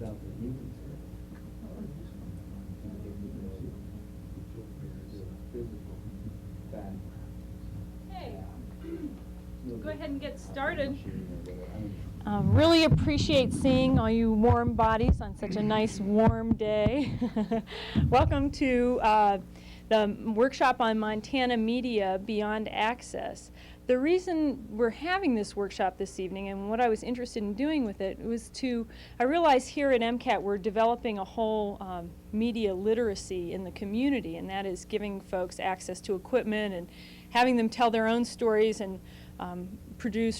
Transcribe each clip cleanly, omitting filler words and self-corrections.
Go ahead and get started. Really appreciate seeing all you warm bodies on such a nice warm day. Welcome to the workshop on Montana media beyond access. The reason we're having this workshop this evening and what I was interested in doing with it was I realize here at MCAT we're developing a whole media literacy in the community, and that is giving folks access to equipment and having them tell their own stories and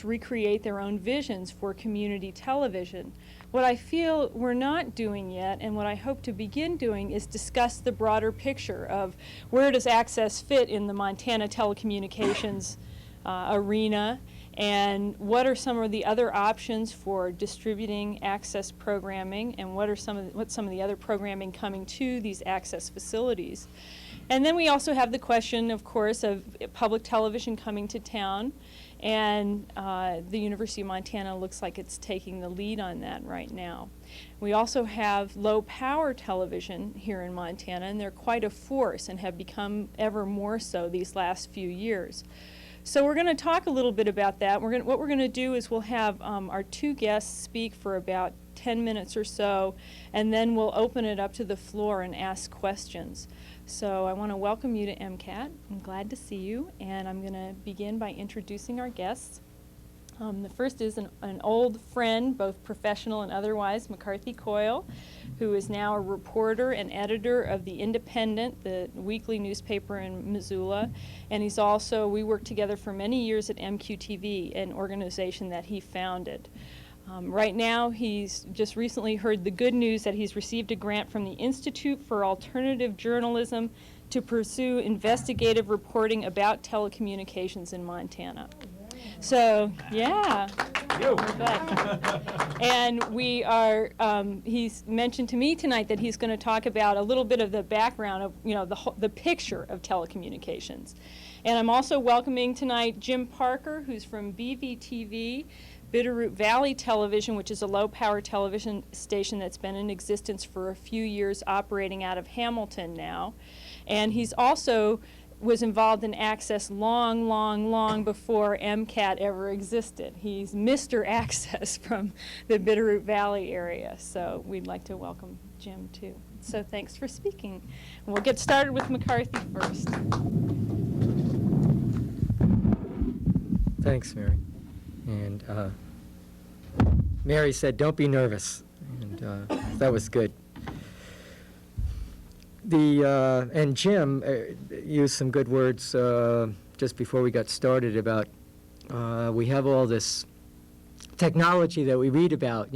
recreate their own visions for community television. What I feel we're not doing yet, and what I hope to begin doing, is discuss the broader picture of where does access fit in the Montana telecommunications arena, and what are some of the other options for distributing access programming, and what's some of the other programming coming to these access facilities. And then we also have the question, of course, of public television coming to town, and the University of Montana looks like it's taking the lead on that right now. We also have low power television here in Montana, and they're quite a force and have become ever more so these last few years. So we're going to talk a little bit about that. What we're going to do is we'll have our two guests speak for about 10 minutes or so, and then we'll open it up to the floor and ask questions. So I want to welcome you to MCAT. I'm glad to see you, and I'm going to begin by introducing our guests. The first is an old friend, both professional and otherwise, McCarthy Coyle, who is now a reporter and editor of The Independent, the weekly newspaper in Missoula. And we worked together for many years at MQTV, an organization that he founded. Right now, he's just recently heard the good news that he's received a grant from the Institute for Alternative Journalism to pursue investigative reporting about telecommunications in Montana. So, yeah. And we are, he's mentioned to me tonight that he's going to talk about a little bit of the background of, the picture of telecommunications. And I'm also welcoming tonight Jim Parker, who's from BVTV, Bitterroot Valley Television, which is a low-power television station that's been in existence for a few years, operating out of Hamilton now. And he's also was involved in Access long before MCAT ever existed. He's Mr. Access from the Bitterroot Valley area. So we'd like to welcome Jim, too. So thanks for speaking. And we'll get started with McCarthy first. Thanks, Mary. And Mary said, don't be nervous, and that was good. And Jim used some good words just before we got started about we have all this technology that we read about,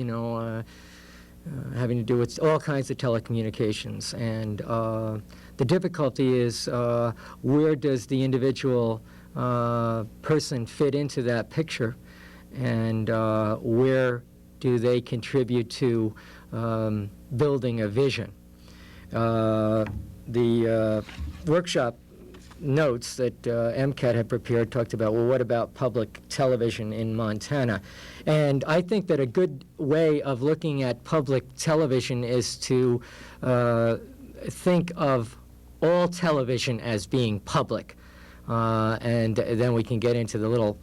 having to do with all kinds of telecommunications. And the difficulty is where does the individual person fit into that picture, and where do they contribute to building a vision? The workshop notes that MCAT had prepared talked about, well, what about public television in Montana? And I think that a good way of looking at public television is to think of all television as being public. And then we can get into the little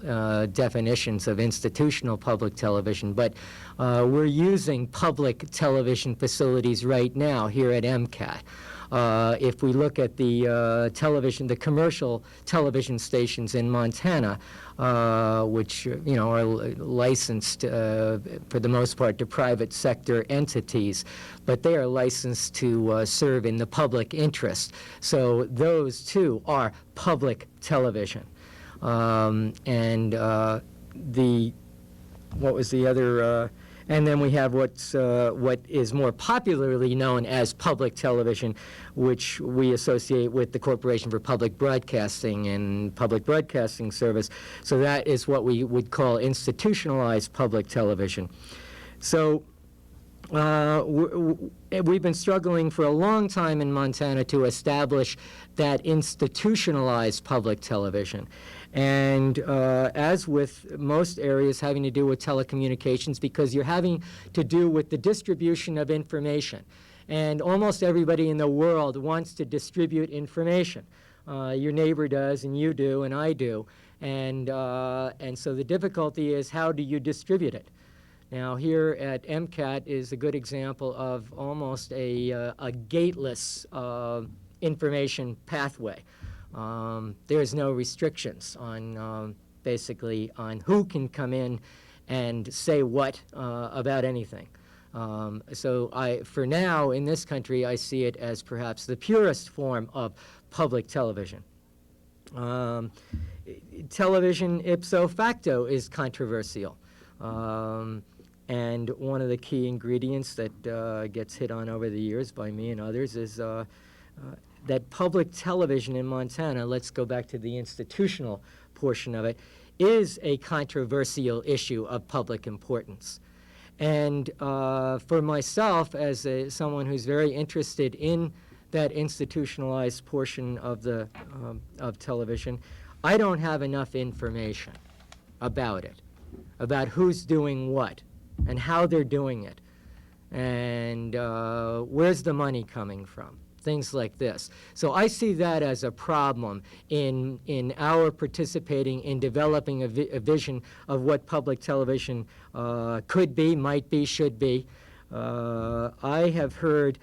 definitions of institutional public television. But we're using public television facilities right now here at MCAT. If we look at the commercial television stations in Montana, which are licensed for the most part to private sector entities, but they are licensed to serve in the public interest. So those too are public television. And what was the other? And then we have what is more popularly known as public television, which we associate with the Corporation for Public Broadcasting and Public Broadcasting Service. So that is what we would call institutionalized public television. So We've been struggling for a long time in Montana to establish that institutionalized public television. And as with most areas having to do with telecommunications, because you're having to do with the distribution of information. And almost everybody in the world wants to distribute information. Your neighbor does, and you do, and I do. And so the difficulty is, how do you distribute it? Now, here at MCAT is a good example of almost a gateless information pathway. There's no restrictions on basically on who can come in and say what about anything. So for now, in this country, I see it as perhaps the purest form of public television. Television ipso facto is controversial. And one of the key ingredients that gets hit on over the years by me and others is that public television in Montana, let's go back to the institutional portion of it, is a controversial issue of public importance. And for myself, as someone who's very interested in that institutionalized portion of of television, I don't have enough information about it, about who's doing what, and how they're doing it, and where's the money coming from, things like this. So I see that as a problem in our participating in developing a vision of what public television could be, might be, should be. I have heard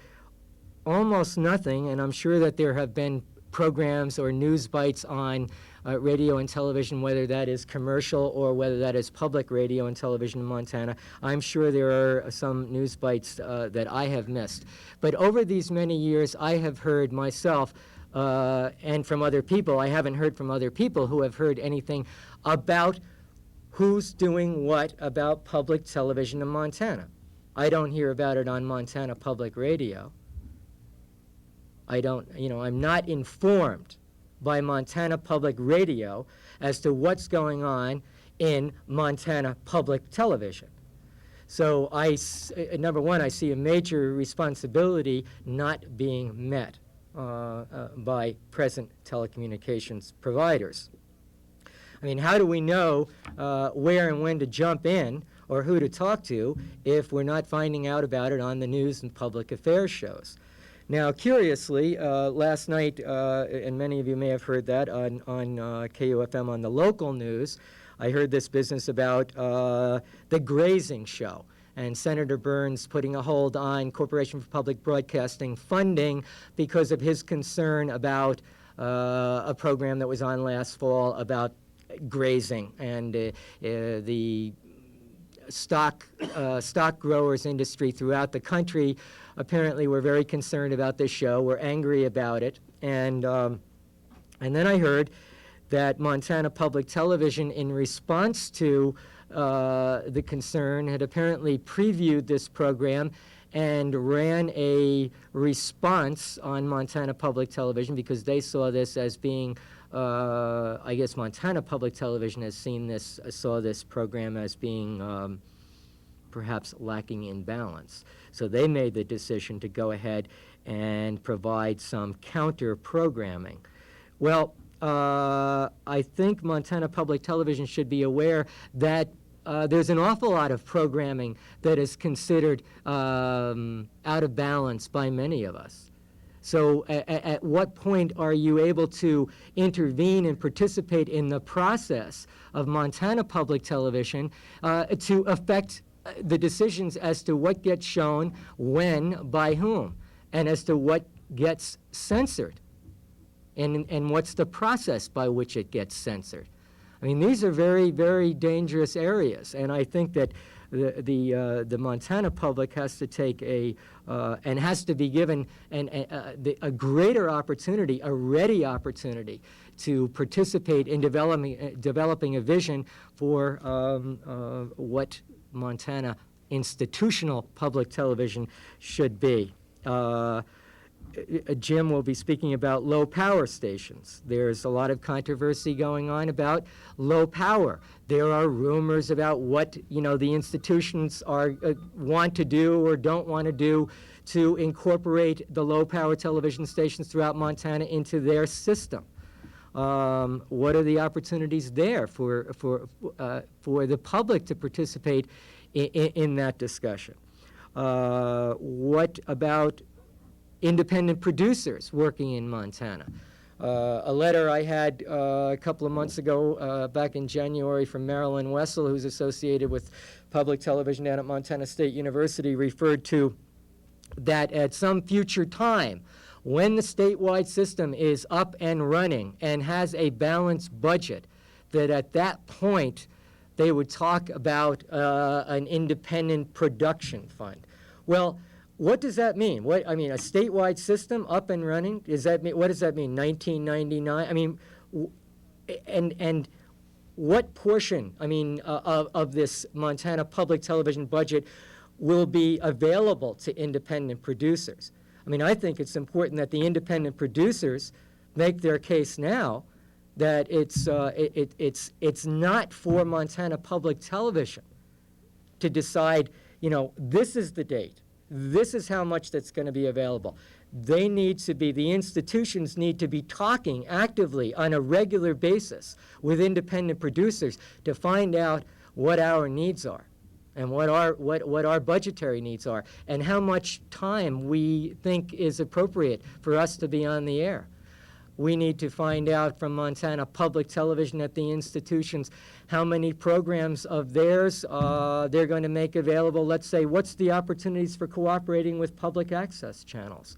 almost nothing, and I'm sure that there have been programs or news bites on radio and television, whether that is commercial or whether that is public radio and television in Montana. I'm sure there are some news bites that I have missed. But over these many years, I have heard myself, and from other people, I haven't heard from other people who have heard anything about who's doing what about public television in Montana. I don't hear about it on Montana Public Radio. I'm not informed by Montana Public Radio as to what's going on in Montana Public Television. So number one, I see a major responsibility not being met by present telecommunications providers. I mean, how do we know where and when to jump in or who to talk to if we're not finding out about it on the news and public affairs shows? Now, curiously, last night, and many of you may have heard that on KUFM on the local news, I heard this business about the grazing show and Senator Burns putting a hold on Corporation for Public Broadcasting funding because of his concern about a program that was on last fall about grazing and the stock growers industry throughout the country. Apparently, we're very concerned about this show. We're angry about it. And then I heard that Montana Public Television, in response to the concern, had apparently previewed this program and ran a response on Montana Public Television because they saw this as being, I guess Montana Public Television saw this program as being perhaps lacking in balance. So they made the decision to go ahead and provide some counter-programming. Well, I think Montana Public Television should be aware that there's an awful lot of programming that is considered out of balance by many of us. So at what point are you able to intervene and participate in the process of Montana Public Television to affect the decisions as to what gets shown, when, by whom, and as to what gets censored, and what's the process by which it gets censored? I mean, these are very, very dangerous areas, and I think that the Montana public has to take and has to be given a greater opportunity, a ready opportunity, to participate in developing a vision for what Montana institutional public television should be. Jim will be speaking about low power stations. There's a lot of controversy going on about low power. There are rumors about what, the institutions want to do or don't want to do to incorporate the low power television stations throughout Montana into their system. What are the opportunities there for the public to participate in that discussion? What about independent producers working in Montana? A letter I had a couple of months ago, back in January, from Marilyn Wessel, who's associated with public television down at Montana State University, referred to that at some future time, when the statewide system is up and running and has a balanced budget, that at that point they would talk about an independent production fund. Well, what does that mean? A statewide system up and running? What does that mean? 1999? And what portion, of this Montana public television budget will be available to independent producers? I think it's important that the independent producers make their case now that it's not for Montana Public Television to decide, this is the date, this is how much that's going to be available. The institutions need to be talking actively on a regular basis with independent producers to find out what our needs are and what our budgetary needs are and how much time we think is appropriate for us to be on the air. We need to find out from Montana Public Television at the institutions how many programs of theirs they're going to make available. Let's say, what's the opportunities for cooperating with public access channels?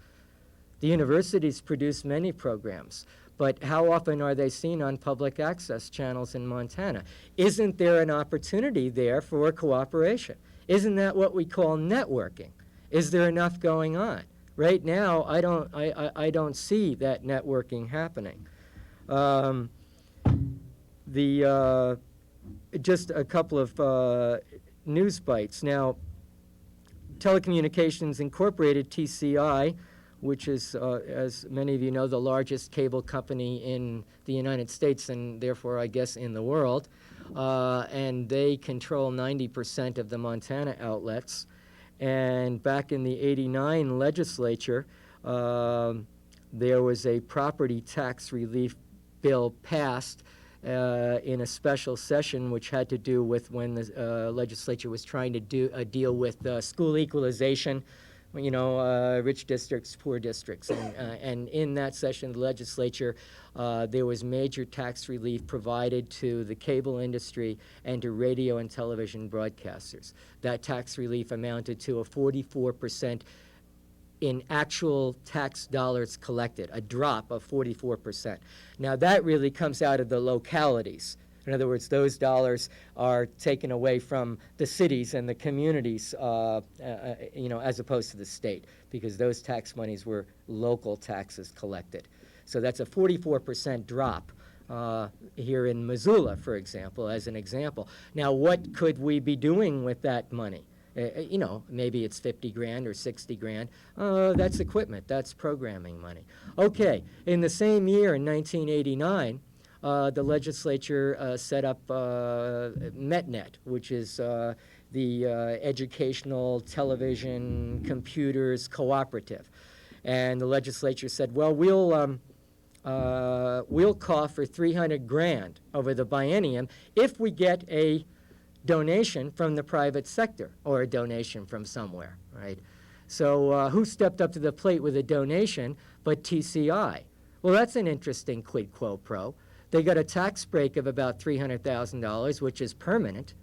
The universities produce many programs, but how often are they seen on public access channels in Montana? Isn't there an opportunity there for cooperation? Isn't that what we call networking? Is there enough going on? Right now, I don't see that networking happening. Just a couple of news bites. Now, Telecommunications Incorporated, TCI, which is, as many of you know, the largest cable company in the United States and therefore, I guess, in the world, and they control 90% of the Montana outlets. And back in the '89 legislature, there was a property tax relief bill passed in a special session, which had to do with when the legislature was trying to deal with school equalization, rich districts, poor districts. And in that session of the legislature, there was major tax relief provided to the cable industry and to radio and television broadcasters. That tax relief amounted to a 44% in actual tax dollars collected, a drop of 44%. Now that really comes out of the localities. In other words, those dollars are taken away from the cities and the communities, as opposed to the state, because those tax monies were local taxes collected. So that's a 44% drop here in Missoula, for example, as an example. Now, what could we be doing with that money? Maybe it's 50 grand or 60 grand. That's equipment. That's programming money. Okay, in the same year, in 1989, the legislature set up MetNet, which is the Educational Television Computers Cooperative. And the legislature said, well, we'll call for 300 grand over the biennium if we get a donation from the private sector or a donation from somewhere, right? So who stepped up to the plate with a donation but TCI? Well, that's an interesting quid quo pro. They got a tax break of about $300,000, which is permanent,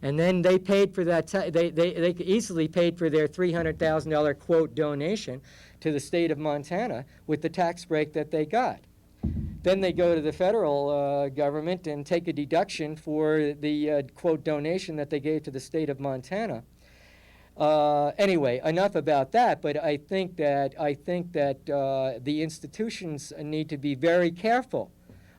and then they paid for that. They easily paid for their $300,000 quote donation to the state of Montana with the tax break that they got. Then they go to the federal government and take a deduction for the quote donation that they gave to the state of Montana. Anyway, enough about that. But I think that the institutions need to be very careful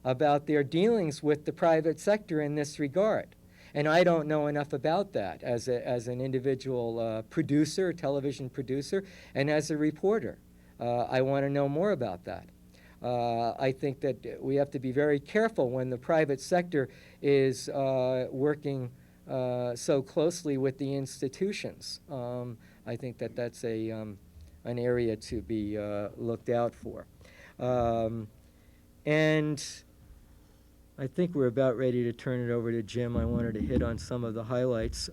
about their dealings with the private sector in this regard. And I don't know enough about that as an individual producer, television producer, and as a reporter. I want to know more about that. I think that we have to be very careful when the private sector is working so closely with the institutions. I think that that's an area to be looked out for. And I think we're about ready to turn it over to Jim. I wanted to hit on some of the highlights.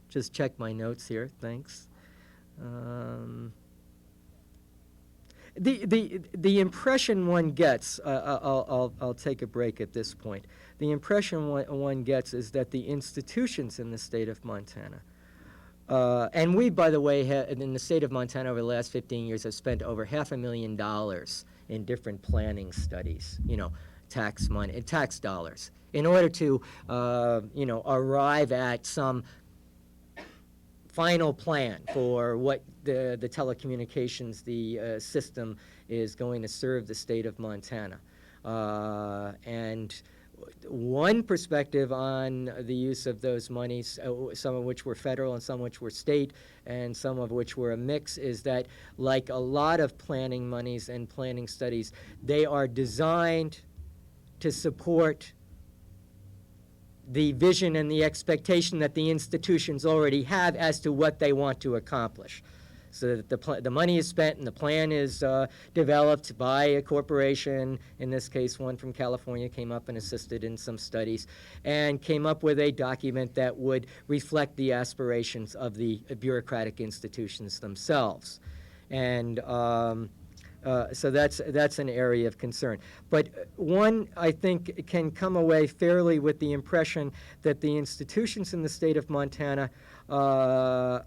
Just check my notes here. Thanks. The impression one gets, I'll take a break at this point. The impression one gets is that the institutions in the state of Montana, and we, by the way, in the state of Montana over the last 15 years have spent over $500,000 in different planning studies, tax money, tax dollars, in order to, arrive at some final plan for what the telecommunications, the system is going to serve the state of Montana. And one perspective on the use of those monies, some of which were federal and some of which were state and some of which were a mix, is that like a lot of planning monies and planning studies, they are designed to support the vision and the expectation that the institutions already have as to what they want to accomplish. So that the money is spent and the plan is developed by a corporation, in this case one from California came up and assisted in some studies, and came up with a document that would reflect the aspirations of the bureaucratic institutions themselves. And so that's an area of concern. But one, I think, can come away fairly with the impression that the institutions in the state of Montana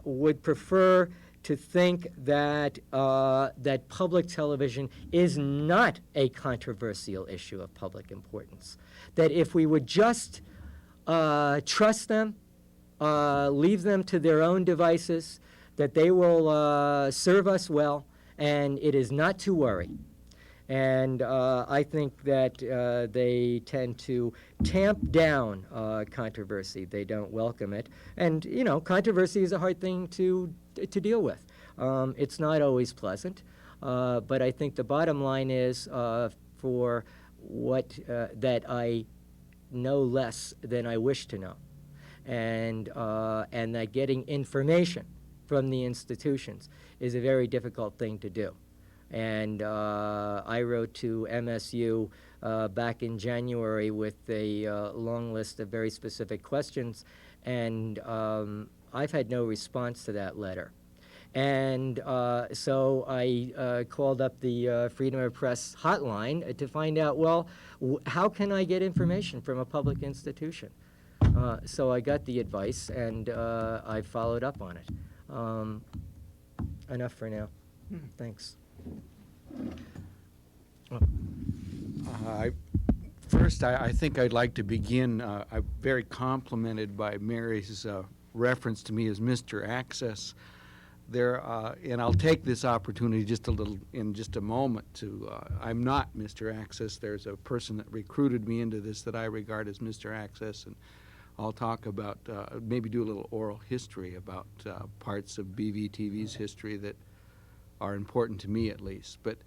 would prefer to think that that public television is not a controversial issue of public importance. That if we would just trust them, leave them to their own devices, that they will serve us well, and it is not to worry. And I think that they tend to tamp down controversy. They don't welcome it. And, controversy is a hard thing to deal with. It's not always pleasant. But I think the bottom line is for what that I know less than I wish to know. And that getting information from the institutions is a very difficult thing to do. And I wrote to MSU back in January with a long list of very specific questions, and I've had no response to that letter. And so I called up the Freedom of Press hotline to find out, well, how can I get information from a public institution? So I got the advice, and I followed up on it. Enough for now. Thanks. First, I think I'd like to begin. I'm very complimented by Mary's reference to me as Mr. Access. And I'll take this opportunity in just a moment to, I'm not Mr. Access. There's a person that recruited me into this that I regard as Mr. Access, and I'll talk about, maybe do a little oral history about parts of BVTV's history that are important to me, at least. But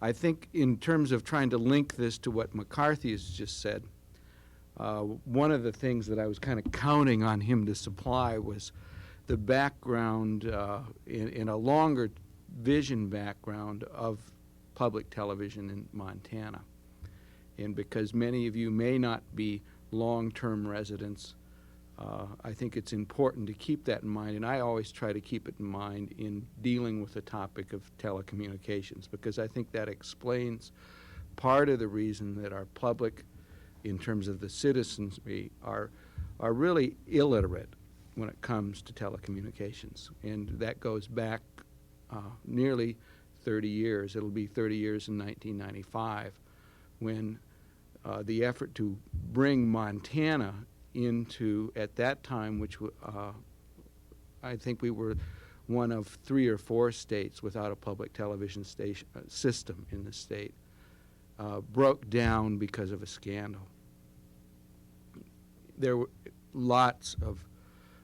I think in terms of trying to link this to what McCarthy has just said, one of the things that I was kind of counting on him to supply was the background, in a longer vision background of public television in Montana. And because many of you may not be long-term residents, I think it's important to keep that in mind, and I always try to keep it in mind in dealing with the topic of telecommunications, because I think that explains part of the reason that our public, in terms of the citizenry, are really illiterate when it comes to telecommunications. And that goes back nearly 30 years. It'll be 30 years in 1995 when the effort to bring Montana into, at that time, which I think we were one of 3 or 4 states without a public television station system in the state, broke down because of a scandal. There were lots of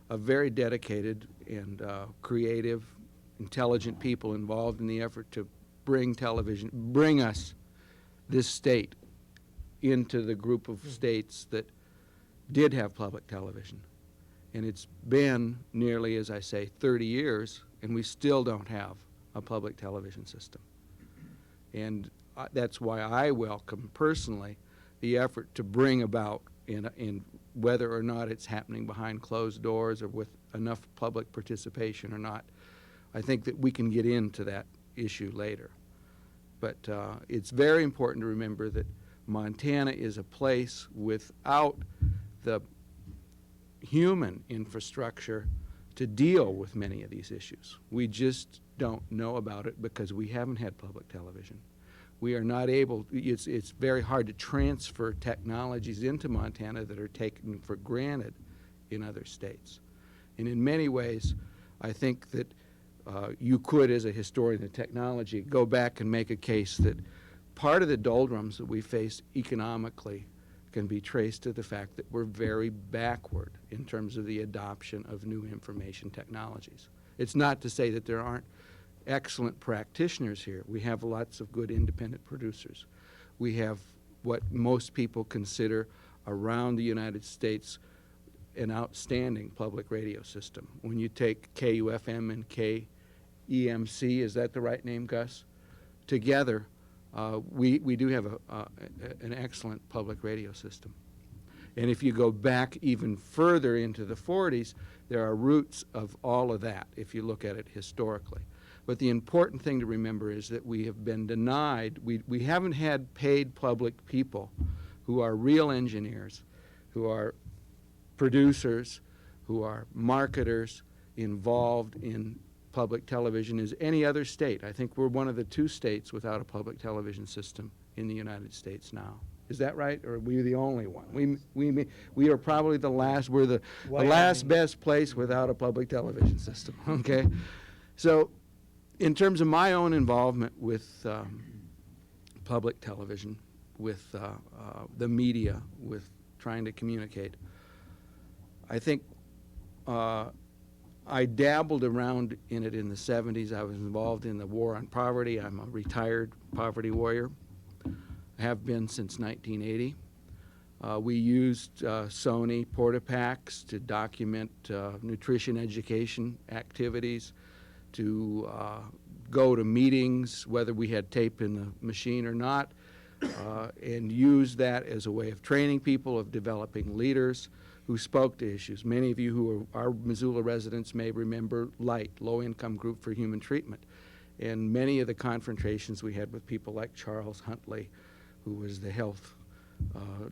very dedicated and creative intelligent people involved in the effort to bring us, this state, into the group of states that did have public television. And it's been nearly, as I say, 30 years, and we still don't have a public television system. And that's why I welcome personally the effort to bring about, in whether or not it's happening behind closed doors or with enough public participation or not. I think that we can get into that issue later. But it's very important to remember that Montana is a place without the human infrastructure to deal with many of these issues. We just don't know about it because we haven't had public television. We are not able, it's very hard to transfer technologies into Montana that are taken for granted in other states. And in many ways, I think that you could, as a historian of technology, go back and make a case that part of the doldrums that we face economically can be traced to the fact that we're very backward in terms of the adoption of new information technologies. It's not to say that there aren't excellent practitioners here. We have lots of good independent producers. We have what most people consider around the United States an outstanding public radio system. When you take KUFM and KEMC, is that the right name, Gus? Together, we do have an excellent public radio system. And if you go back even further into the 40s, there are roots of all of that if you look at it historically. But the important thing to remember is that we have been denied, we haven't had paid public people who are real engineers, who are producers, who are marketers involved in public television as any other state. I think we're one of the 2 states without a public television system in the United States now. Is that right, or are we the only one? We are probably the last, we're the last best place without a public television system, okay? So in terms of my own involvement with public television, with the media, with trying to communicate, I think I dabbled around in it in the 70s. I was involved in the war on poverty. I'm a retired poverty warrior. I have been since 1980. We used Sony Portapacks to document nutrition education activities, to go to meetings, whether we had tape in the machine or not, and use that as a way of training people, of developing leaders who spoke to issues. Many of you who are Missoula residents may remember LIGHT, Low Income Group for Human Treatment, and many of the confrontations we had with people like Charles Huntley, who was the health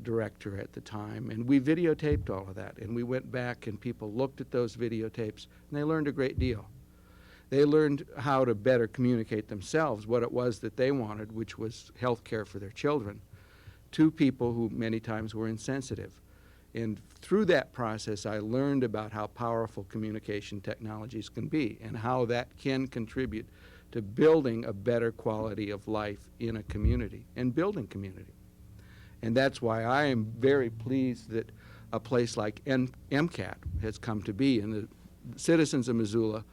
director at the time. And we videotaped all of that, and we went back and people looked at those videotapes, and they learned a great deal. They learned how to better communicate themselves what it was that they wanted, which was health care for their children, to people who many times were insensitive. And through that process, I learned about how powerful communication technologies can be and how that can contribute to building a better quality of life in a community and building community. And that's why I am very pleased that a place like MCAT has come to be, and the citizens of Missoula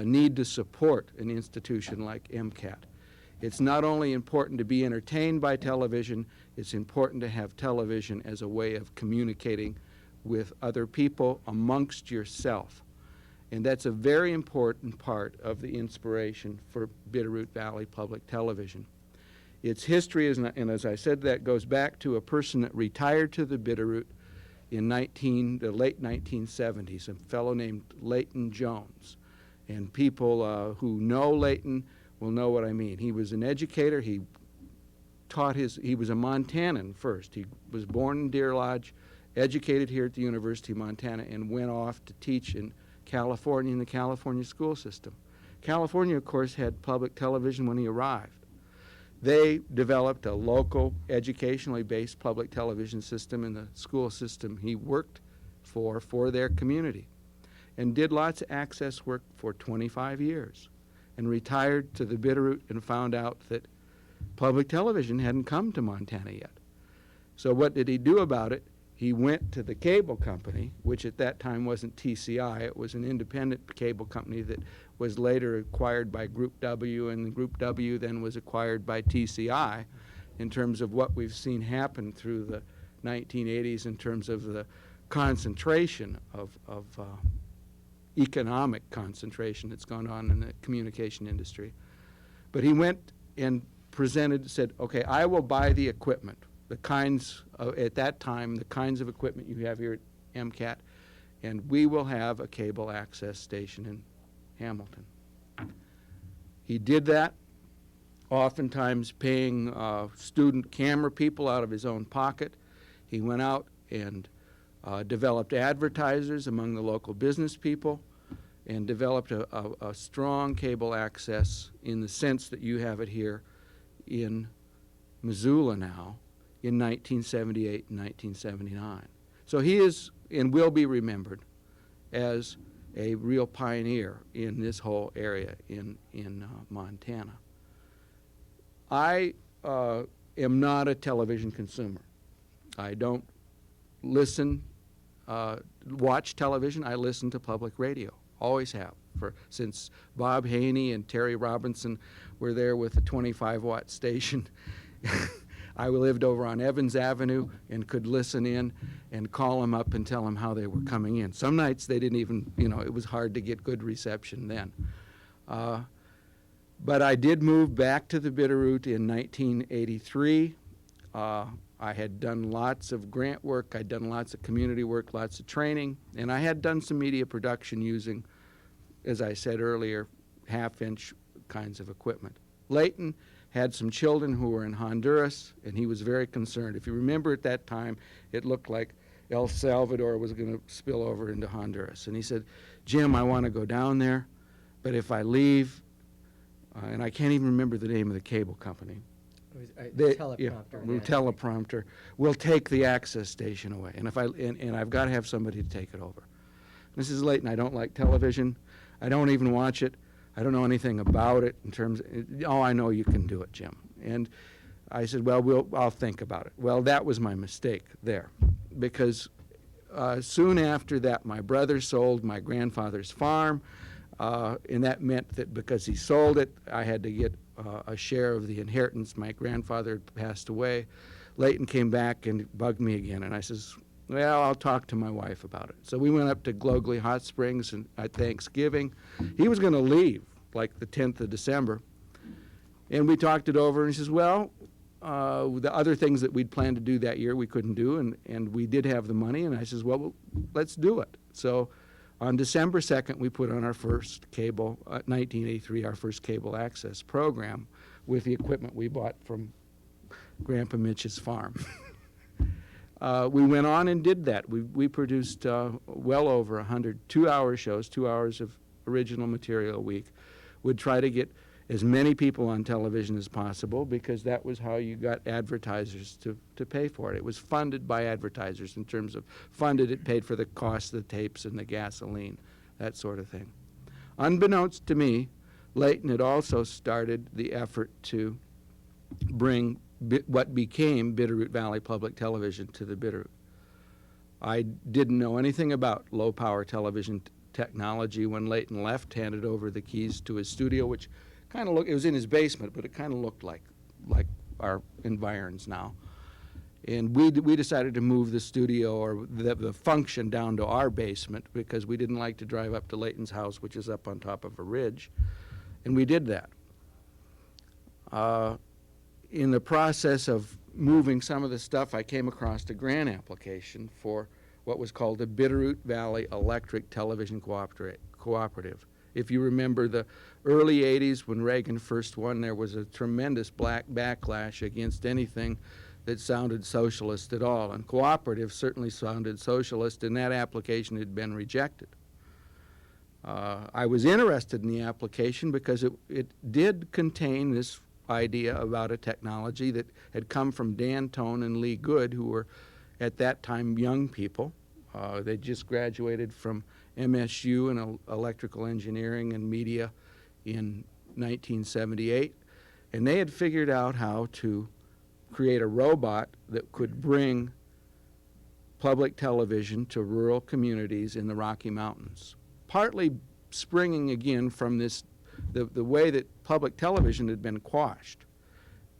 need to support an institution like MCAT. It's not only important to be entertained by television, it's important to have television as a way of communicating with other people amongst yourself. And that's a very important part of the inspiration for Bitterroot Valley Public Television. Its history, and as I said, that goes back to a person that retired to the Bitterroot in the late 1970s, a fellow named Leighton Jones. And people who know Leighton will know what I mean. He was an educator. He was a Montanan first. He was born in Deer Lodge, educated here at the University of Montana, and went off to teach in California in the California school system. California, of course, had public television when he arrived. They developed a local, educationally based public television system in the school system he worked for their community, and did lots of access work for 25 years, and retired to the Bitterroot and found out that public television hadn't come to Montana yet. So what did he do about it? he went to the cable company, which at that time wasn't TCI. It was an independent cable company that was later acquired by Group W, and Group W then was acquired by TCI, in terms of what we've seen happen through the 1980s in terms of the concentration of economic concentration that's gone on in the communication industry. But he went and said, okay, I will buy the equipment, the kinds of, at that time, the kinds of equipment you have here at MCAT, and we will have a cable access station in Hamilton. He did that, oftentimes paying student camera people out of his own pocket. He went out and developed advertisers among the local business people and developed a strong cable access in the sense that you have it here in Missoula now in 1978 and 1979. So he is and will be remembered as a real pioneer in this whole area in Montana. I am not a television consumer. I don't watch television. I listen to public radio. Always have. Since Bob Haney and Terry Robinson were there with the 25-watt station. I lived over on Evans Avenue and could listen in and call them up and tell them how they were coming in. Some nights they didn't even, it was hard to get good reception then. But I did move back to the Bitterroot in 1983. I had done lots of grant work, I'd done lots of community work, lots of training, and I had done some media production using, as I said earlier, half-inch kinds of equipment. Leighton had some children who were in Honduras, and he was very concerned. If you remember at that time, it looked like El Salvador was going to spill over into Honduras. And he said, Jim, I want to go down there, but if I leave, and I can't even remember the name of the cable company. Teleprompter will take the access station away, and I've got to have somebody to take it over. Mrs. Leighton, I don't like television. I don't even watch it. I don't know anything about it in terms of, I know you can do it, Jim. And I said, well, I'll think about it. Well, that was my mistake there, because soon after that, my brother sold my grandfather's farm, and that meant that because he sold it, I had to get a share of the inheritance. My grandfather had passed away. Leighton came back and bugged me again, and I says, well, I'll talk to my wife about it. So we went up to Glogly Hot Springs at Thanksgiving. He was going to leave like the 10th of December. And we talked it over, and he says, well, the other things that we'd planned to do that year we couldn't do, and we did have the money. And I says, well, let's do it. So on December 2nd, we put on our first cable, 1983, our first cable access program with the equipment we bought from Grandpa Mitch's farm. We went on and did that. We produced well over 100 two-hour shows, 2 hours of original material a week. We'd try to get as many people on television as possible because that was how you got advertisers to pay for it. It was funded by advertisers in terms of it paid for the cost of the tapes and the gasoline, that sort of thing. Unbeknownst to me, Leighton had also started the effort to bring what became Bitterroot Valley Public Television to the Bitterroot. I didn't know anything about low-power television technology when Leighton left, handed over the keys to his studio, which kind of looked, it was in his basement, but it kind of looked like our environs now. And we decided to move the studio or the function down to our basement because we didn't like to drive up to Leighton's house, which is up on top of a ridge. And we did that. In the process of moving some of the stuff, I came across a grant application for what was called the Bitterroot Valley Electric Television Cooperative. If you remember the early 80s when Reagan first won, there was a tremendous backlash against anything that sounded socialist at all. And cooperative certainly sounded socialist, and that application had been rejected. I was interested in the application because it did contain this idea about a technology that had come from Dan Tone and Lee Good, who were at that time young people. They just graduated from MSU in electrical engineering and media in 1978, and they had figured out how to create a robot that could bring public television to rural communities in the Rocky Mountains, partly springing again from this, the way that public television had been quashed.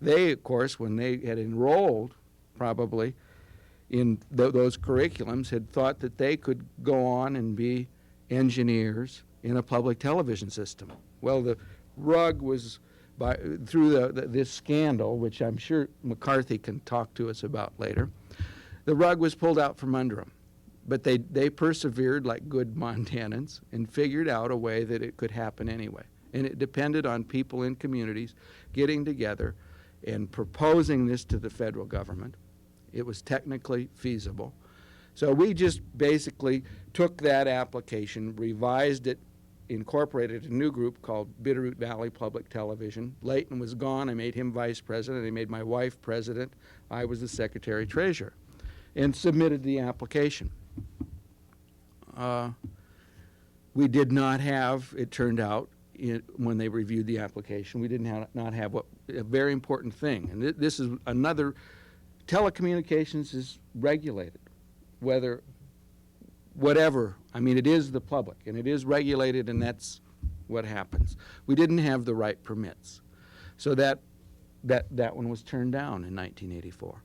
They, of course, when they had enrolled probably in those curriculums, had thought that they could go on and be engineers in a public television system. Well, the rug was, through this scandal, which I'm sure McCarthy can talk to us about later, the rug was pulled out from under them. But they persevered like good Montanans and figured out a way that it could happen anyway. And it depended on people in communities getting together and proposing this to the federal government. It was technically feasible. So we just basically took that application, revised it, incorporated a new group called Bitterroot Valley Public Television. Leighton was gone. I made him vice president. I made my wife president. I was the secretary treasurer, and submitted the application. We did not have, it turned out, when they reviewed the application, we didn't not have a very important thing. And this is another, telecommunications is regulated, whatever. I mean, it is the public, and it is regulated, and that's what happens. We didn't have the right permits. So that one was turned down in 1984.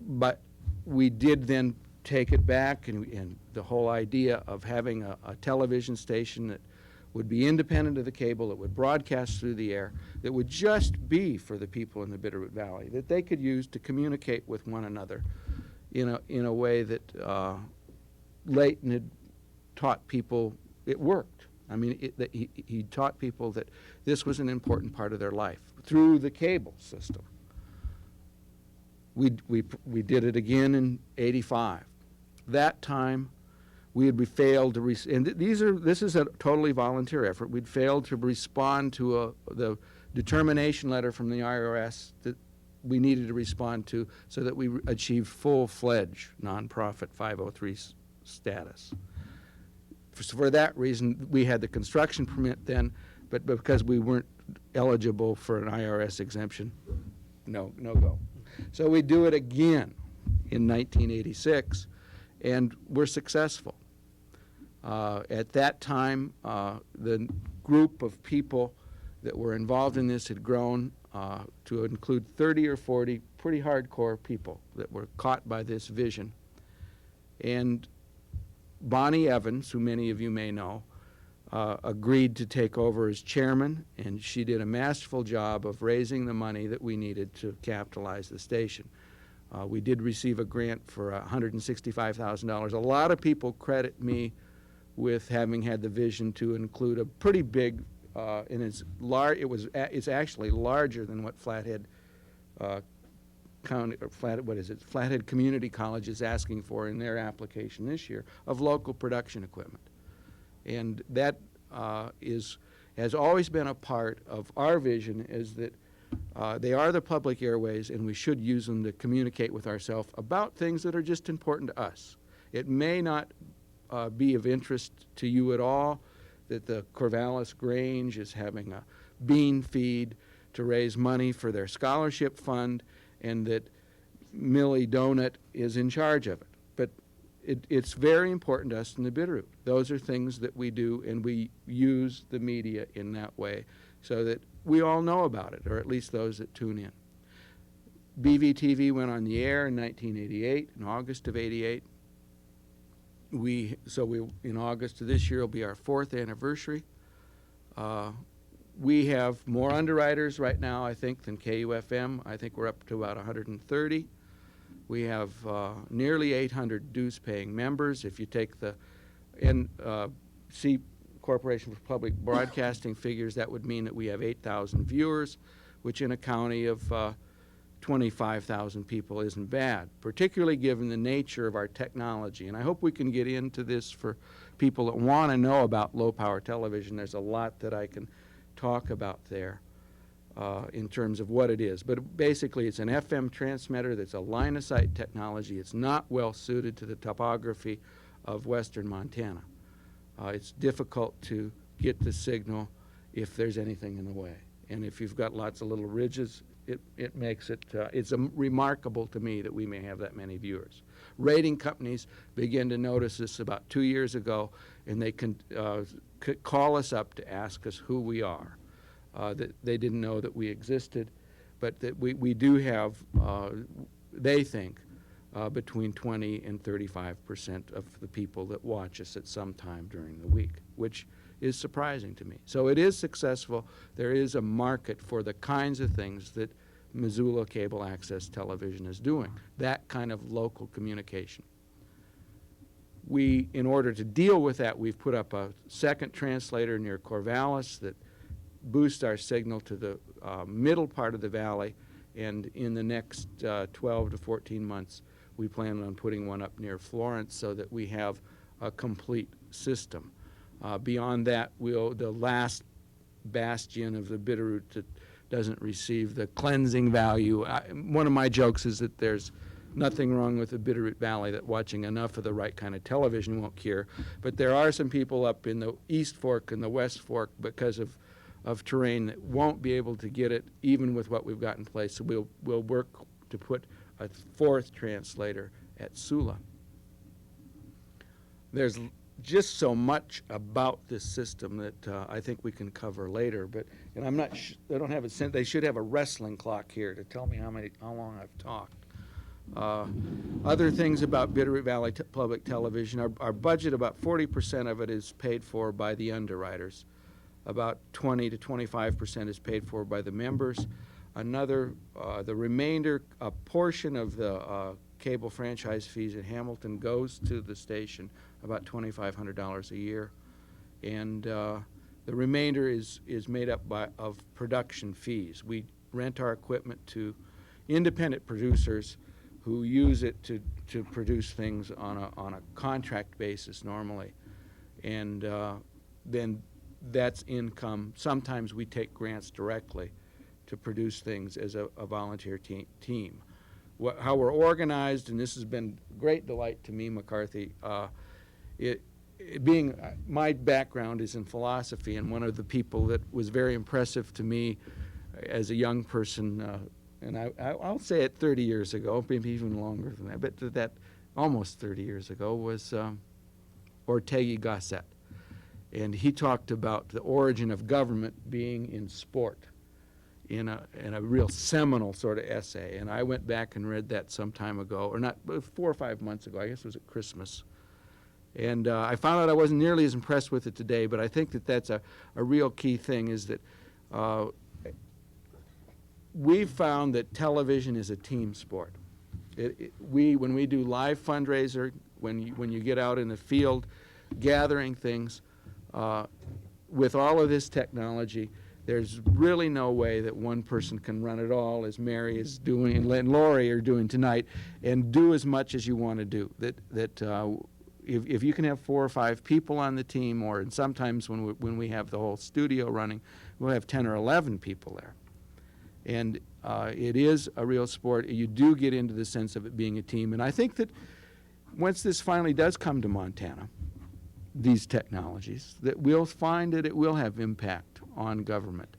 But we did then take it back, and the whole idea of having a television station that would be independent of the cable, that would broadcast through the air, that would just be for the people in the Bitterroot Valley, that they could use to communicate with one another in a way that Leighton had taught people it worked. I mean, he taught people that this was an important part of their life through the cable system. We did it again in '85. That time, we failed to and this is a totally volunteer effort. We'd failed to respond to the determination letter from the IRS that we needed to respond to so that we achieved full-fledged nonprofit 503 status. For that reason, we had the construction permit then, but because we weren't eligible for an IRS exemption, no go. So we do it again in 1986, and we're successful. At that time, the group of people that were involved in this had grown to include 30 or 40 pretty hardcore people that were caught by this vision. And Bonnie Evans, who many of you may know, agreed to take over as chairman, and she did a masterful job of raising the money that we needed to capitalize the station. We did receive a grant for $165,000. A lot of people credit me with having had the vision to include a pretty big, and it's actually larger than what Flathead County, or Flathead Community College is asking for in their application this year of local production equipment. And that has always been a part of our vision, is that they are the public airways, and we should use them to communicate with ourselves about things that are just important to us. It may not be of interest to you at all that the Corvallis Grange is having a bean feed to raise money for their scholarship fund, and that Millie Donut is in charge of it. But it's very important to us in the Bitterroot. Those are things that we do, and we use the media in that way so that we all know about it, or at least those that tune in. BVTV went on the air in 1988, in August of '88. In August of this year will be our 4th anniversary. We have more underwriters right now, I think, than KUFM. I think we're up to about 130. We have nearly 800 dues-paying members. If you take the NC Corporation for Public Broadcasting figures, that would mean that we have 8,000 viewers, which in a county of 25,000 people isn't bad, particularly given the nature of our technology. And I hope we can get into this for people that want to know about low-power television. There's a lot that I can talk about there in terms of what it is. But basically, it's an FM transmitter that's a line-of-sight technology. It's not well suited to the topography of western Montana. It's difficult to get the signal if there's anything in the way. And if you've got lots of little ridges, it makes it, it's remarkable to me that we may have that many viewers. Rating companies began to notice this about 2 years ago, and they can call us up to ask us who we are. That they didn't know that we existed, but that we do have, they think, between 20 and 35% of the people that watch us at some time during the week, which is surprising to me. So it is successful. There is a market for the kinds of things that Missoula Cable Access Television is doing, that kind of local communication. We, in order to deal with that, we've put up a second translator near Corvallis that boosts our signal to the middle part of the valley, and in the next 12 to 14 months, we plan on putting one up near Florence so that we have a complete system. Beyond that, the last bastion of the Bitterroot that doesn't receive the cleansing value. One of my jokes is that there's nothing wrong with the Bitterroot Valley, that watching enough of the right kind of television won't cure. But there are some people up in the East Fork and the West Fork, because of terrain, that won't be able to get it even with what we've got in place. So we'll work to put a fourth translator at Sula. There's just so much about this system that I think we can cover later. But and I'm not. They don't have it. They should have a wrestling clock here to tell me how long I've talked. Other things about Bitterroot Valley Public Television. Our budget, about 40% of it is paid for by the underwriters. About 20 to 25% is paid for by the members. The remainder, a portion of the cable franchise fees in Hamilton goes to the station, about $2,500 a year, and the remainder is made up of production fees. We rent our equipment to independent producers who use it to produce things on a contract basis normally, and then that's income. Sometimes we take grants directly to produce things as a volunteer team. How we're organized, and this has been great delight to me, McCarthy, my background is in philosophy, and one of the people that was very impressive to me as a young person, and I'll say it 30 years ago, maybe even longer than that, but that almost 30 years ago, was Ortega y Gasset. And he talked about the origin of government being in sport, in a real seminal sort of essay. And I went back and read that some time ago, or not, 4 or 5 months ago. I guess it was at Christmas. And I found out I wasn't nearly as impressed with it today, but I think that that's a real key thing, is that we've found that television is a team sport. When we do live fundraiser, when you get out in the field gathering things, with all of this technology, there's really no way that one person can run it all, as Mary is doing and Lori are doing tonight, and do as much as you want to do. If you can have 4 or 5 people on the team, and sometimes when we have the whole studio running, we'll have 10 or 11 people there. And it is a real sport. You do get into the sense of it being a team. And I think that once this finally does come to Montana, these technologies, that we'll find that it will have impact on government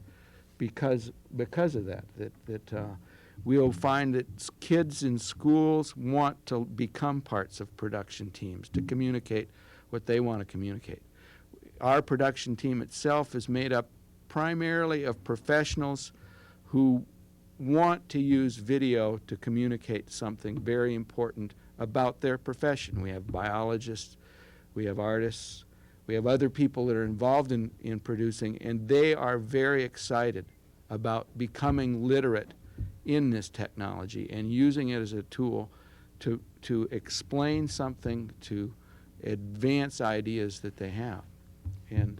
because of that we'll find that kids in schools want to become parts of production teams to communicate what they want to communicate. Our production team itself is made up primarily of professionals who want to use video to communicate something very important about their profession. We have biologists, we have artists, we have other people that are involved in producing, and they are very excited about becoming literate in this technology and using it as a tool to explain something, to advance ideas that they have. And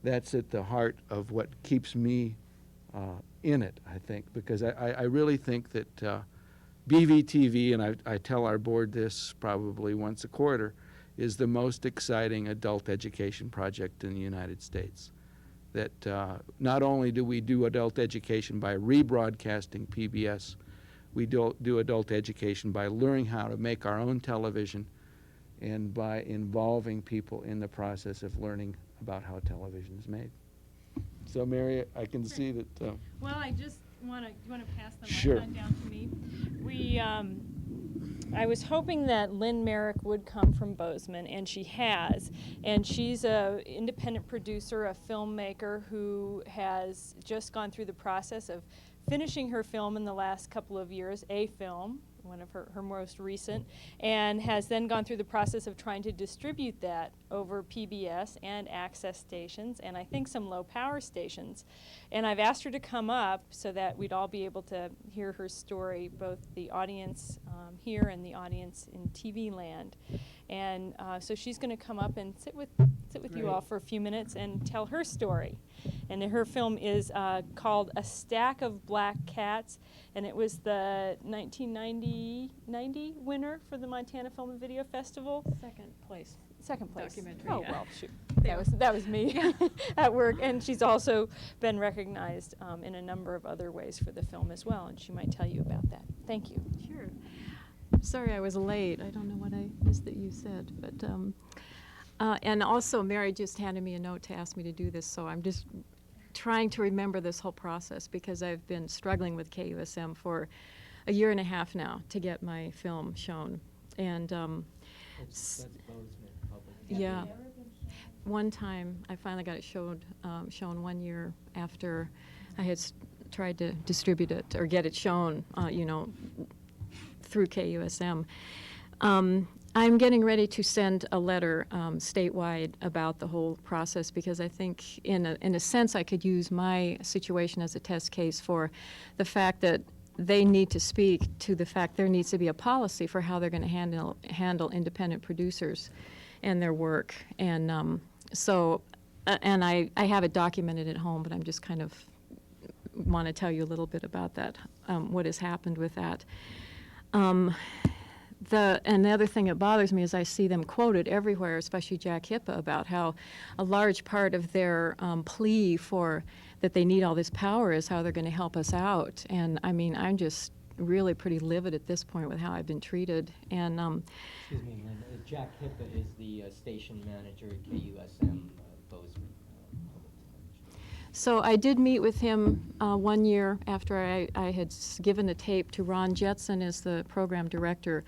that's at the heart of what keeps me in it, I think, because I really think that BVTV, and I tell our board this probably once a quarter, is the most exciting adult education project in the United States. That not only do we do adult education by rebroadcasting PBS, we do adult education by learning how to make our own television and by involving people in the process of learning about how television is made. So, Mary, I can see that... Well, I just you wanna pass the Sure. mic on down to me? I was hoping that Lynn Merrick would come from Bozeman, and she has. And she's a independent producer, a filmmaker who has just gone through the process of finishing her film in the last couple of years, a film, one of her most recent, and has then gone through the process of trying to distribute that over PBS and access stations, and I think some low power stations. And I've asked her to come up so that we'd all be able to hear her story, both the audience here and the audience in TV land. And so she's going to come up and sit with you all for a few minutes and tell her story. And her film is called A Stack of Black Cats, and it was the 1990 winner for the Montana Film and Video Festival. Second place. Second place. Documentary, Oh, yeah. well, shoot. That was me at work. And she's also been recognized in a number of other ways for the film as well, and she might tell you about that. Thank you. Sure. Sorry I was late. I don't know what I missed that you said, but and also Mary just handed me a note to ask me to do this, so I'm just trying to remember this whole process because I've been struggling with KUSM for a year and a half now to get my film shown. And That's Bozeman Public. yeah, one time I finally got it shown 1 year after I had tried to distribute it or get it shown, through KUSM. I'm getting ready to send a letter statewide about the whole process because I think, in a sense, I could use my situation as a test case for the fact that they need to speak to the fact there needs to be a policy for how they're going to handle independent producers and their work. And and I have it documented at home, but I'm just kind of want to tell you a little bit about that, what has happened with that. And the other thing that bothers me is I see them quoted everywhere, especially Jack Hippa, about how a large part of their plea for that they need all this power is how they're going to help us out. And I mean, I'm just really pretty livid at this point with how I've been treated. And Excuse me, Lynn. Jack Hippa is the station manager at KUSM Bozeman. so I did meet with him 1 year after I had given the tape to Ron Jetson as the program director,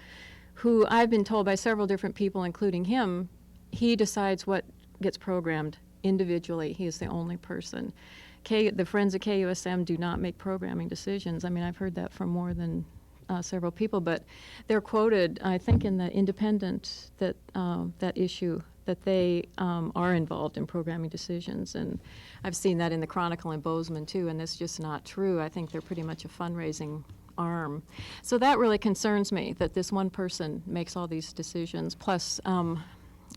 who I've been told by several different people, including him, he decides what gets programmed individually. He is the only person. The Friends of KUSM do not make programming decisions. I mean, I've heard that from more than several people, but they're quoted, I think, in the Independent that issue, that they are involved in programming decisions. And I've seen that in the Chronicle in Bozeman, too, and that's just not true. I think they're pretty much a fundraising arm. So that really concerns me, that this one person makes all these decisions. Plus,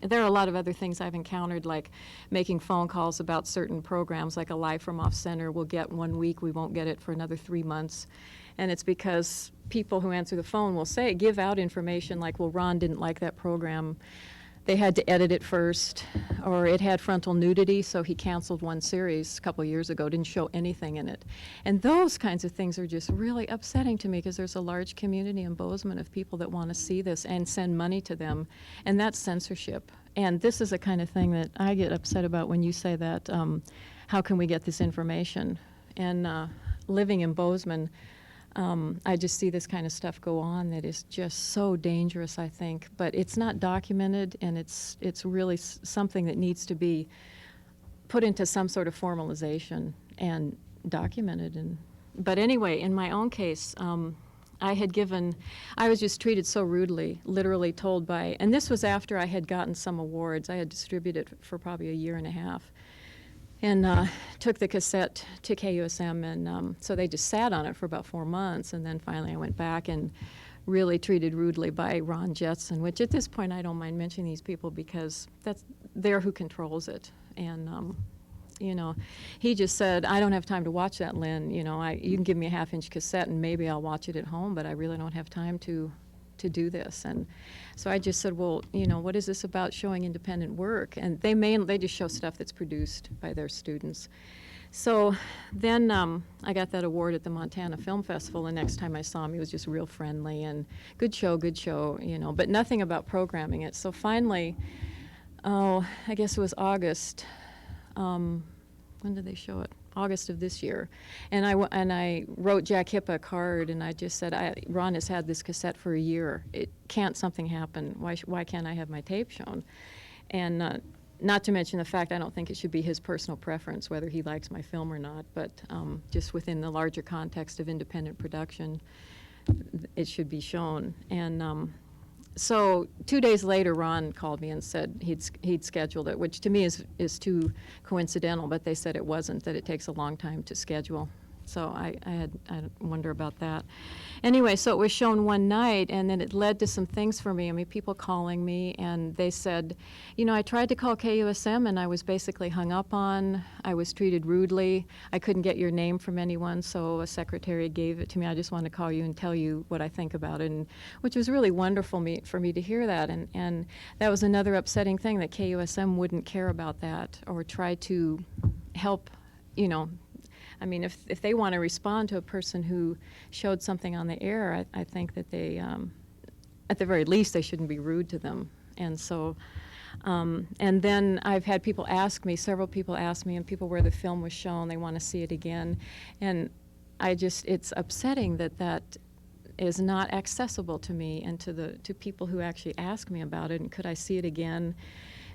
there are a lot of other things I've encountered, like making phone calls about certain programs, like a Live from Off Center we'll get 1 week, we won't get it for another 3 months. And it's because people who answer the phone will give out information like, well, Ron didn't like that program. They had to edit it first, or it had frontal nudity, so he canceled one series a couple years ago, didn't show anything in it. And those kinds of things are just really upsetting to me because there's a large community in Bozeman of people that want to see this and send money to them, and that's censorship. And this is the kind of thing that I get upset about when you say that, how can we get this information? And living in Bozeman, I just see this kind of stuff go on that is just so dangerous, I think. But it's not documented, and it's really something that needs to be put into some sort of formalization and documented. But anyway, in my own case, I was just treated so rudely, literally told by, and this was after I had gotten some awards. I had distributed for probably a year and a half. And took the cassette to KUSM, and so they just sat on it for about 4 months, and then finally I went back and really treated rudely by Ron Jetson, which at this point I don't mind mentioning these people because they're who controls it. And he just said, I don't have time to watch that, Lynn. You can give me a half-inch cassette and maybe I'll watch it at home, but I really don't have time to do this. And so I just said, well, what is this about showing independent work? And they just show stuff that's produced by their students. So then I got that award at the Montana Film Festival. The next time I saw him, he was just real friendly and good show, but nothing about programming it. So finally, I guess it was August. When did they show it? August of this year. And I wrote Jack Hipp a card, and I just said, Ron has had this cassette for a year. Can't something happen? Why can't I have my tape shown? And not to mention the fact I don't think it should be his personal preference whether he likes my film or not, but just within the larger context of independent production, it should be shown. And so 2 days later, Ron called me and said he'd scheduled it, which to me is too coincidental, but they said it wasn't, that it takes a long time to schedule. So I wonder about that. Anyway, so it was shown one night, and then it led to some things for me. I mean, people calling me, and they said, you know, I tried to call KUSM, and I was basically hung up on. I was treated rudely. I couldn't get your name from anyone, so a secretary gave it to me. I just want to call you and tell you what I think about it, and which was really wonderful for me to hear that. And that was another upsetting thing, that KUSM wouldn't care about that or try to help, you know. I mean, if they want to respond to a person who showed something on the air, I think that they, at the very least, they shouldn't be rude to them. And so, and then I've had people ask me, several people ask me, and people where the film was shown, they want to see it again. And it's upsetting that is not accessible to me and to people who actually ask me about it, and could I see it again?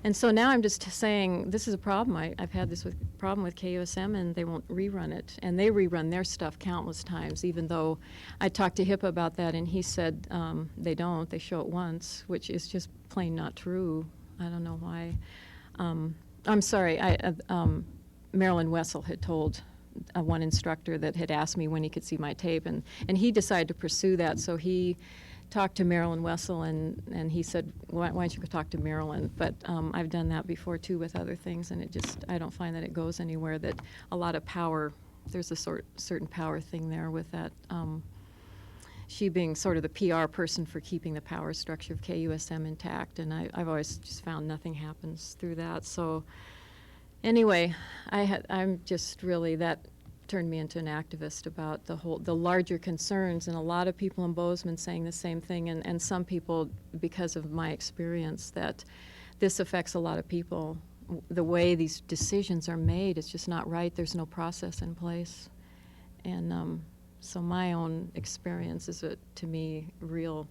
And so now I'm just saying, this is a problem. I've had this problem with KUSM, and they won't rerun it. And they rerun their stuff countless times, even though I talked to HIPAA about that, and he said they don't. They show it once, which is just plain not true. I don't know why. I'm sorry. Marilyn Wessel had told one instructor that had asked me when he could see my tape, and he decided to pursue that. So he talked to Marilyn Wessel, and he said, why don't you go talk to Marilyn? But I've done that before, too, with other things, and I don't find that it goes anywhere, that a lot of power, there's a certain power thing there with that, she being sort of the PR person for keeping the power structure of KUSM intact, and I've always just found nothing happens through that. So anyway, I'm just really, that turned me into an activist about the larger concerns, and a lot of people in Bozeman saying the same thing, and some people, because of my experience, that this affects a lot of people. The way these decisions are made, it's just not right. There's no process in place. And so my own experience is, to me, real.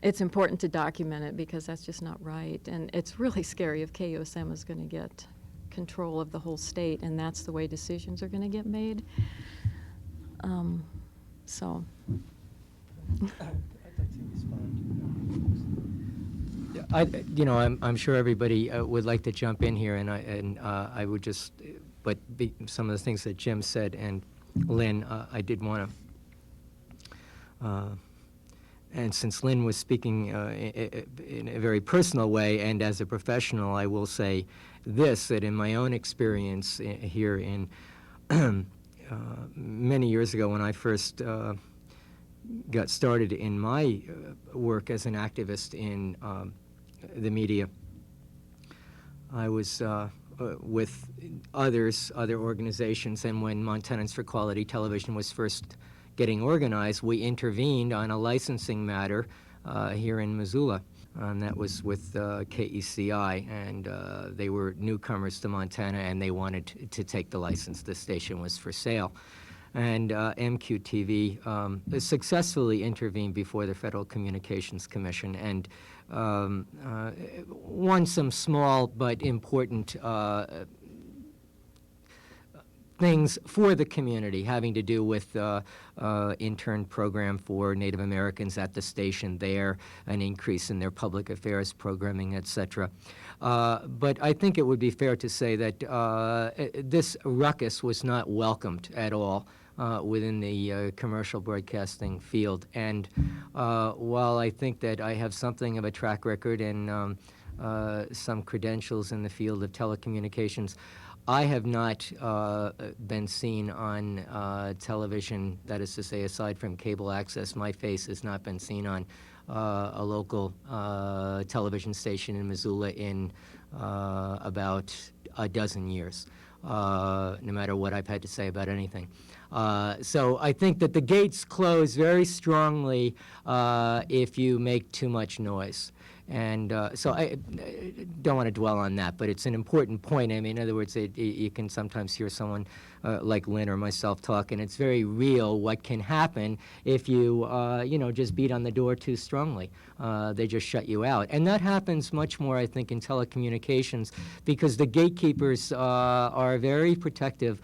It's important to document it, because that's just not right. And it's really scary if KUSM is going to get control of the whole state, and that's the way decisions are going to get made. So. I'd like to respond. I'm sure everybody would like to jump in here, and I would just, but some of the things that Jim said and Lynn, I did want to. And since Lynn was speaking in a very personal way and as a professional, I will say this, that in my own experience here in many years ago when I first got started in my work as an activist in the media, I was with other organizations, and when Montanans for Quality Television was first getting organized, we intervened on a licensing matter here in Missoula, and that was with KECI, and they were newcomers to Montana, and they wanted to take the license. The station was for sale. And MQTV successfully intervened before the Federal Communications Commission and won some small but important things for the community, having to do with intern program for Native Americans at the station there, an increase in their public affairs programming, etc. But I think it would be fair to say that this ruckus was not welcomed at all within the commercial broadcasting field. And while I think that I have something of a track record and some credentials in the field of telecommunications, I have not been seen on television, that is to say, aside from cable access, my face has not been seen on a local television station in Missoula in about a dozen years, no matter what I've had to say about anything. So I think that the gates close very strongly if you make too much noise. And so I don't want to dwell on that, but it's an important point. I mean, in other words, you can sometimes hear someone like Lynn or myself talk, and it's very real what can happen if you, just beat on the door too strongly. They just shut you out. And that happens much more, I think, in telecommunications because the gatekeepers are very protective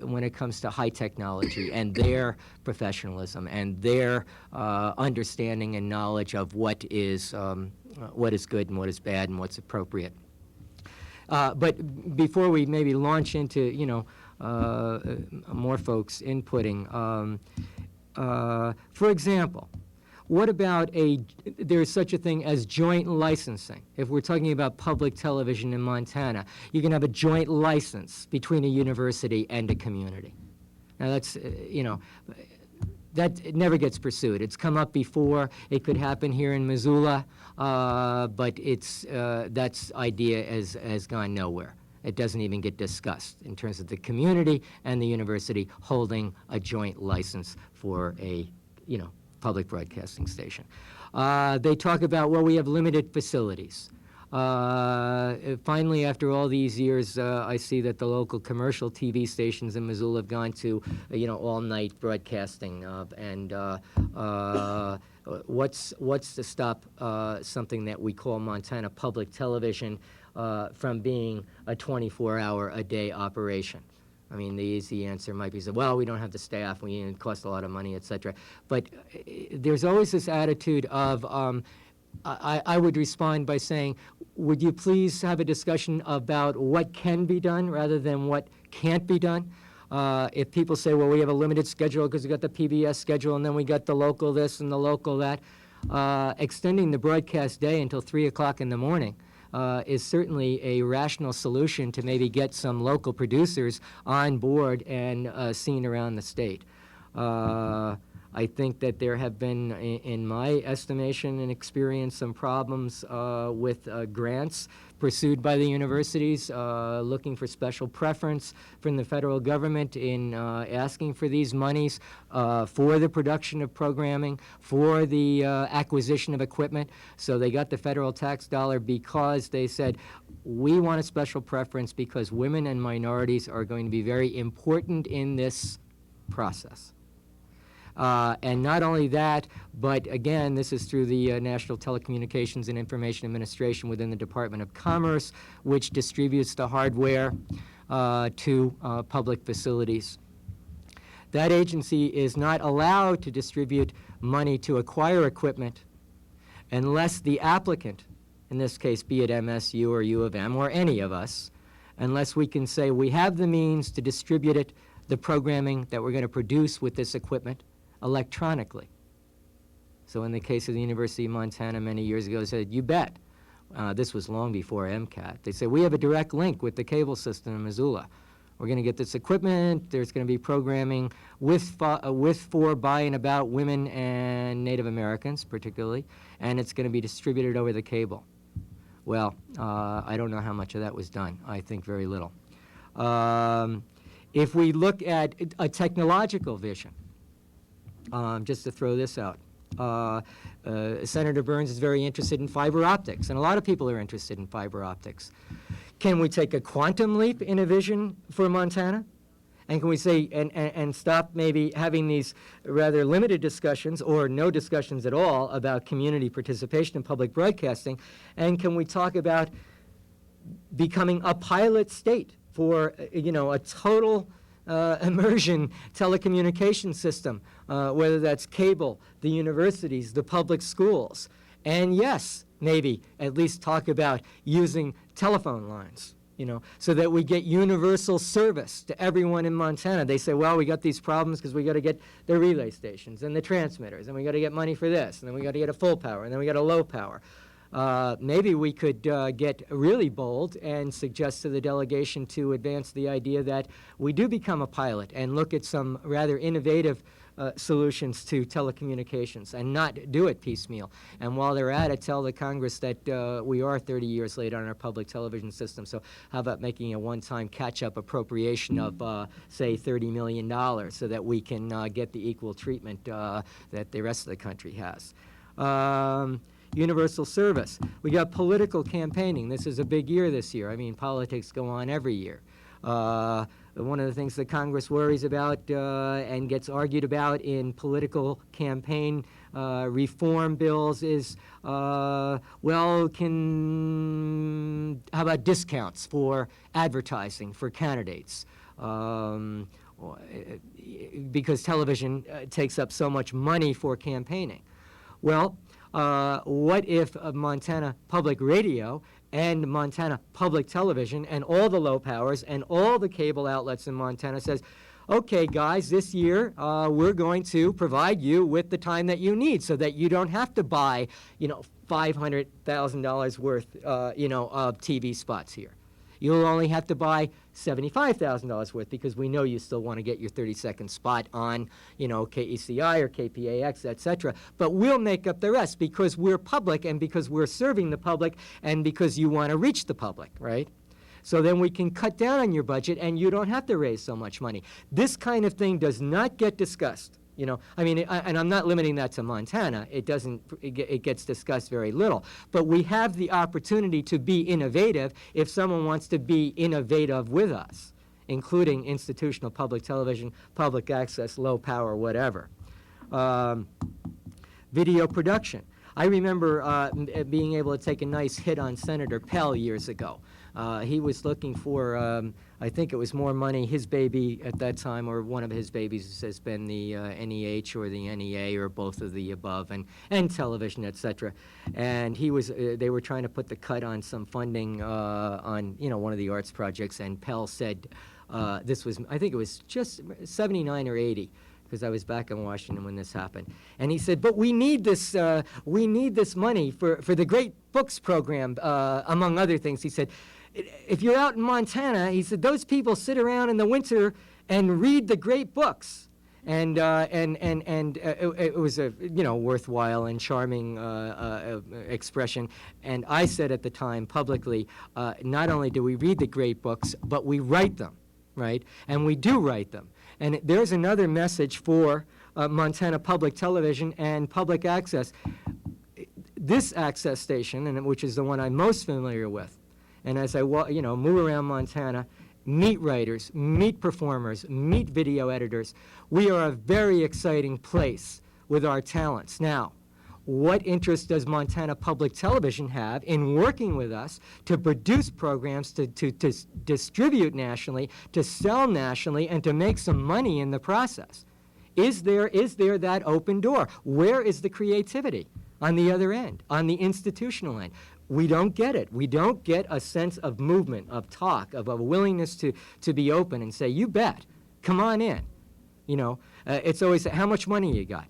when it comes to high technology and their professionalism and their understanding and knowledge of what is good and what is bad and what's appropriate. But before we maybe launch into, more folks inputting, for example, what about there's such a thing as joint licensing. If we're talking about public television in Montana, you can have a joint license between a university and a community. Now that's, that never gets pursued. It's come up before. It could happen here in Missoula, but that idea has gone nowhere. It doesn't even get discussed in terms of the community and the university holding a joint license for a, public broadcasting station. They talk about, well, we have limited facilities. Finally, after all these years, I see that the local commercial TV stations in Missoula have gone to, all-night broadcasting. What's to stop something that we call Montana Public Television from being a 24-hour-a-day operation? I mean, the easy answer might be, well, we don't have the staff, it costs a lot of money, et cetera. But there's always this attitude of, I would respond by saying, would you please have a discussion about what can be done rather than what can't be done? If people say, well, we have a limited schedule because we got the PBS schedule and then we got the local this and the local that, extending the broadcast day until 3 o'clock in the morning is certainly a rational solution to maybe get some local producers on board and seen around the state. I think that there have been, in my estimation and experience, some problems with grants pursued by the universities, looking for special preference from the federal government in asking for these monies for the production of programming, for the acquisition of equipment. So they got the federal tax dollar because they said, we want a special preference because women and minorities are going to be very important in this process. And not only that, but again, this is through the National Telecommunications and Information Administration within the Department of Commerce, which distributes the hardware to public facilities. That agency is not allowed to distribute money to acquire equipment unless the applicant, in this case, be it MSU or U of M or any of us, unless we can say we have the means to distribute it, the programming that we're going to produce with this equipment, electronically. So in the case of the University of Montana many years ago, they said, you bet. This was long before MCAT. They said, we have a direct link with the cable system in Missoula. We're going to get this equipment. There's going to be programming with, for, by, and about women and Native Americans, particularly, and it's going to be distributed over the cable. Well, I don't know how much of that was done. I think very little. If we look at a technological vision, just to throw this out, Senator Burns is very interested in fiber optics, and a lot of people are interested in fiber optics. Can we take a quantum leap in a vision for Montana? And can we say, and stop maybe having these rather limited discussions or no discussions at all about community participation in public broadcasting, and can we talk about becoming a pilot state for, a total immersion telecommunication system, whether that's cable, the universities, the public schools, and yes, maybe at least talk about using telephone lines, so that we get universal service to everyone in Montana. They say, well, we got these problems because we got to get the relay stations and the transmitters, and we got to get money for this, and then we got to get a full power, and then we got a low power. Maybe we could get really bold and suggest to the delegation to advance the idea that we do become a pilot and look at some rather innovative solutions to telecommunications and not do it piecemeal. And while they're at it, tell the Congress that we are 30 years late on our public television system. So how about making a one-time catch-up appropriation of, say, $30 million so that we can get the equal treatment that the rest of the country has. universal service. We got political campaigning. This is a big year this year. I mean, politics go on every year. One of the things that Congress worries about and gets argued about in political campaign reform bills is, how about discounts for advertising for candidates? Because television takes up so much money for campaigning. Well, what if Montana Public Radio and Montana Public Television and all the low powers and all the cable outlets in Montana says, okay, guys, this year we're going to provide you with the time that you need so that you don't have to buy, $500,000 worth, of TV spots here. You'll only have to buy $75,000 worth because we know you still want to get your 30-second spot on, KECI or KPAX, et cetera. But we'll make up the rest because we're public and because we're serving the public and because you want to reach the public, right? So then we can cut down on your budget and you don't have to raise so much money. This kind of thing does not get discussed. And I'm not limiting that to Montana. It gets discussed very little. But we have the opportunity to be innovative if someone wants to be innovative with us, including institutional public television, public access, low power, whatever. Video production. I remember being able to take a nice hit on Senator Pell years ago. He was looking for, I think it was more money. His baby at that time, or one of his babies, has been the NEH or the NEA or both of the above, and television, et cetera. And they were trying to put the cut on some funding on, one of the arts projects, and Pell said, I think it was just 79 or 80. Because I was back in Washington when this happened. And he said, but we need this money for the Great Books program, among other things. He said, if you're out in Montana, he said, those people sit around in the winter and read the great books. And it was a worthwhile and charming expression. And I said at the time publicly, not only do we read the great books, but we write them, right? And we do write them. And there's another message for Montana Public Television and public access. This access station, which is the one I'm most familiar with, and as I move around Montana, meet writers, meet performers, meet video editors, we are a very exciting place with our talents. Now, what interest does Montana Public Television have in working with us to produce programs, to distribute nationally, to sell nationally, and to make some money in the process? Is there that open door? Where is the creativity on the other end, on the institutional end? We don't get it. We don't get a sense of movement, of talk, of a willingness to be open and say, you bet, come on in. It's always, how much money you got?